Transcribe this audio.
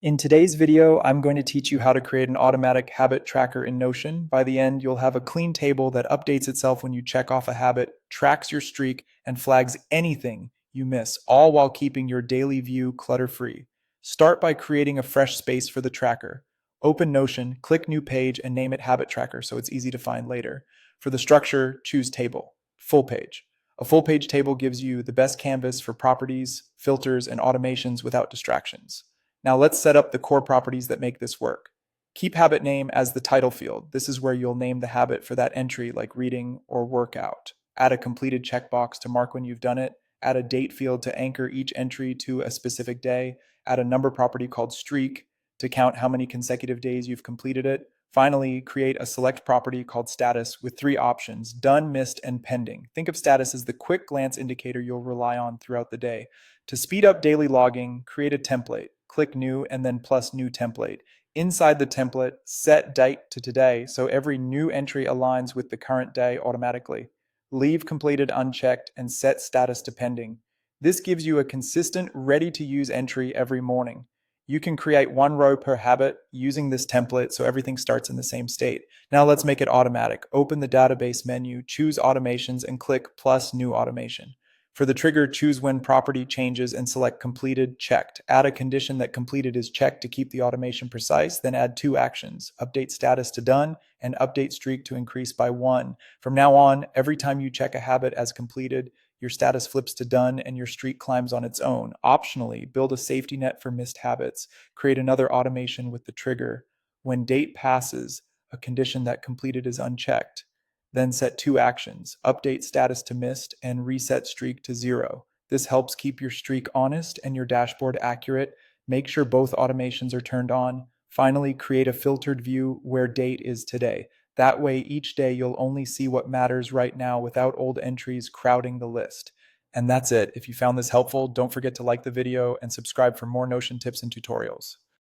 In today's video, I'm going to teach you how to create an automatic habit tracker in Notion. By the end, you'll have a clean table that updates itself when you check off a habit, tracks your streak, and flags anything you miss, all while keeping your daily view clutter-free. Start by creating a fresh space for the tracker. Open Notion, click New Page, and name it Habit Tracker so it's easy to find later. For the structure, choose Table, Full Page. A full page table gives you the best canvas for properties, filters, and automations without distractions. Now let's set up the core properties that make this work. Keep habit name as the title field. This is where you'll name the habit for that entry like reading or workout. Add a completed checkbox to mark when you've done it. Add a date field to anchor each entry to a specific day. Add a number property called streak to count how many consecutive days you've completed it. Finally, create a select property called status with three options: done, missed, and pending. Think of status as the quick glance indicator you'll rely on throughout the day. To speed up daily logging, create a template. Click new and then plus new template. Inside the template, set date to today so every new entry aligns with the current day automatically. Leave completed unchecked and set status to pending. This gives you a consistent, ready to use entry every morning. You can create one row per habit using this template so everything starts in the same state. Now let's make it automatic. Open the database menu, choose automations, and click plus new automation. For the trigger, choose when property changes and select completed checked. Add a condition that completed is checked to keep the automation precise, then add two actions: update status to done and update streak to increase by 1. From now on, every time you check a habit as completed, your status flips to done and your streak climbs on its own. Optionally, build a safety net for missed habits. Create another automation with the trigger. When date passes, a condition that completed is unchecked. Then set two actions: update status to missed and reset streak to 0. This helps keep your streak honest and your dashboard accurate. Make sure both automations are turned on. Finally, create a filtered view where date is today. That way, each day you'll only see what matters right now without old entries crowding the list. And that's it. If you found this helpful, don't forget to like the video and subscribe for more Notion tips and tutorials.